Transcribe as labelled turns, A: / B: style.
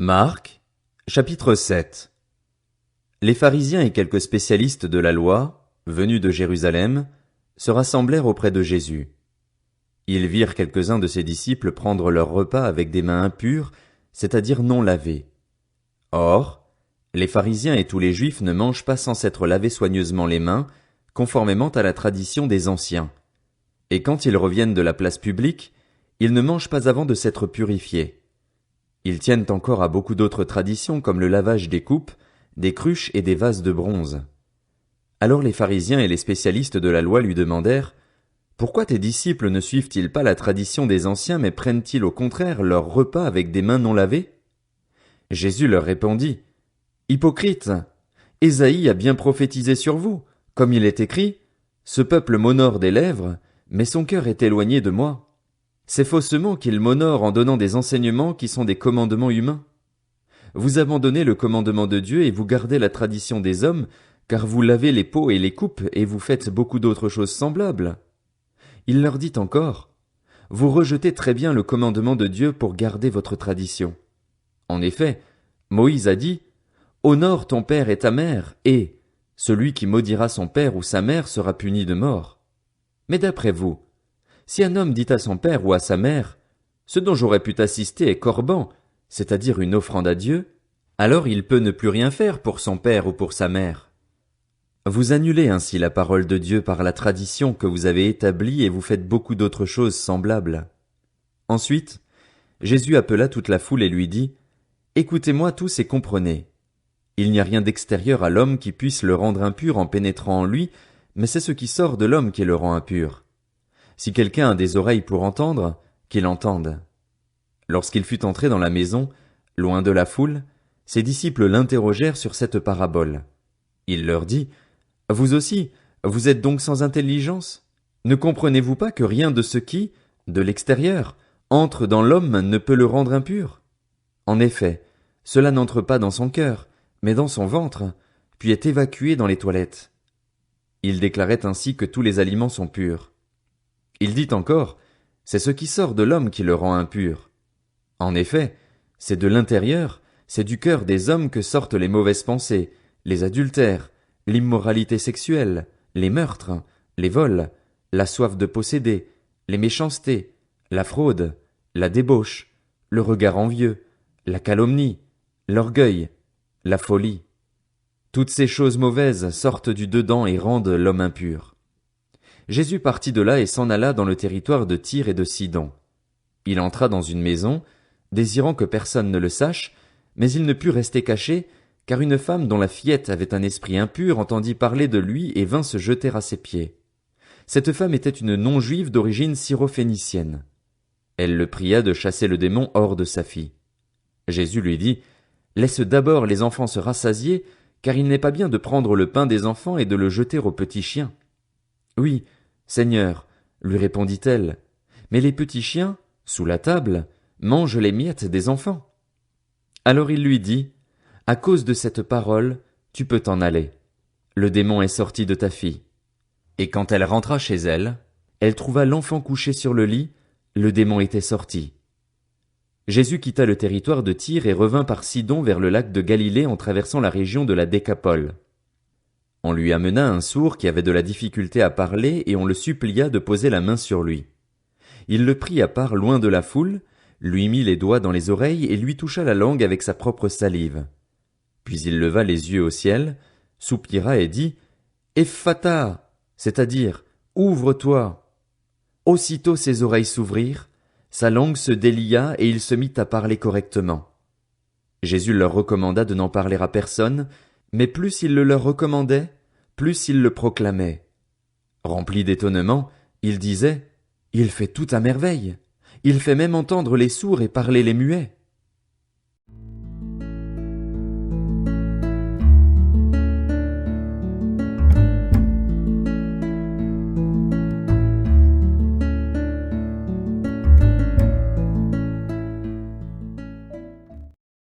A: Marc, chapitre 7. Les pharisiens et quelques spécialistes de la loi, venus de Jérusalem, se rassemblèrent auprès de Jésus. Ils virent quelques-uns de ses disciples prendre leur repas avec des mains impures, c'est-à-dire non lavées. Or, les pharisiens et tous les juifs ne mangent pas sans s'être lavés soigneusement les mains, conformément à la tradition des anciens. Et quand ils reviennent de la place publique, ils ne mangent pas avant de s'être purifiés. Ils tiennent encore à beaucoup d'autres traditions comme le lavage des coupes, des cruches et des vases de bronze. Alors les pharisiens et les spécialistes de la loi lui demandèrent « Pourquoi tes disciples ne suivent-ils pas la tradition des anciens mais prennent-ils au contraire leur repas avec des mains non lavées ?» Jésus leur répondit « Hypocrites, Ésaïe a bien prophétisé sur vous, comme il est écrit « Ce peuple m'honore des lèvres, mais son cœur est éloigné de moi. » C'est faussement qu'il m'honore en donnant des enseignements qui sont des commandements humains. Vous abandonnez le commandement de Dieu et vous gardez la tradition des hommes, car vous lavez les pots et les coupes et vous faites beaucoup d'autres choses semblables. Il leur dit encore, vous rejetez très bien le commandement de Dieu pour garder votre tradition. En effet, Moïse a dit, honore ton père et ta mère, et celui qui maudira son père ou sa mère sera puni de mort. Mais d'après vous, si un homme dit à son père ou à sa mère, ce dont j'aurais pu t'assister est corban, c'est-à-dire une offrande à Dieu, alors il peut ne plus rien faire pour son père ou pour sa mère. Vous annulez ainsi la parole de Dieu par la tradition que vous avez établie et vous faites beaucoup d'autres choses semblables. Ensuite, Jésus appela toute la foule et lui dit, écoutez-moi tous et comprenez. Il n'y a rien d'extérieur à l'homme qui puisse le rendre impur en pénétrant en lui, mais c'est ce qui sort de l'homme qui le rend impur. Si quelqu'un a des oreilles pour entendre, qu'il entende. Lorsqu'il fut entré dans la maison, loin de la foule, ses disciples l'interrogèrent sur cette parabole. Il leur dit, vous aussi, vous êtes donc sans intelligence? Ne comprenez-vous pas que rien de ce qui, de l'extérieur, entre dans l'homme ne peut le rendre impur? En effet, cela n'entre pas dans son cœur, mais dans son ventre, puis est évacué dans les toilettes. Il déclarait ainsi que tous les aliments sont purs. Il dit encore, c'est ce qui sort de l'homme qui le rend impur. En effet, c'est de l'intérieur, c'est du cœur des hommes que sortent les mauvaises pensées, les adultères, l'immoralité sexuelle, les meurtres, les vols, la soif de posséder, les méchancetés, la fraude, la débauche, le regard envieux, la calomnie, l'orgueil, la folie. Toutes ces choses mauvaises sortent du dedans et rendent l'homme impur. Jésus partit de là et s'en alla dans le territoire de Tyr et de Sidon. Il entra dans une maison, désirant que personne ne le sache, mais il ne put rester caché, car une femme dont la fillette avait un esprit impur entendit parler de lui et vint se jeter à ses pieds. Cette femme était une non-juive d'origine syrophénicienne. Elle le pria de chasser le démon hors de sa fille. Jésus lui dit, « Laisse d'abord les enfants se rassasier, car il n'est pas bien de prendre le pain des enfants et de le jeter aux petits chiens. » Oui, Seigneur, lui répondit-elle, mais les petits chiens, sous la table, mangent les miettes des enfants. Alors il lui dit, à cause de cette parole, tu peux t'en aller. Le démon est sorti de ta fille. Et quand elle rentra chez elle, elle trouva l'enfant couché sur le lit, le démon était sorti. Jésus quitta le territoire de Tyr et revint par Sidon vers le lac de Galilée en traversant la région de la Décapole. On lui amena un sourd qui avait de la difficulté à parler et on le supplia de poser la main sur lui. Il le prit à part loin de la foule, lui mit les doigts dans les oreilles et lui toucha la langue avec sa propre salive. Puis il leva les yeux au ciel, soupira et dit « Ephphatha », c'est-à-dire « Ouvre-toi ». Aussitôt ses oreilles s'ouvrirent, sa langue se délia et il se mit à parler correctement. Jésus leur recommanda de n'en parler à personne, mais plus il le leur recommandait, plus il le proclamait. Rempli d'étonnement, il disait, « Il fait tout à merveille. Il fait même entendre les sourds et parler les muets. »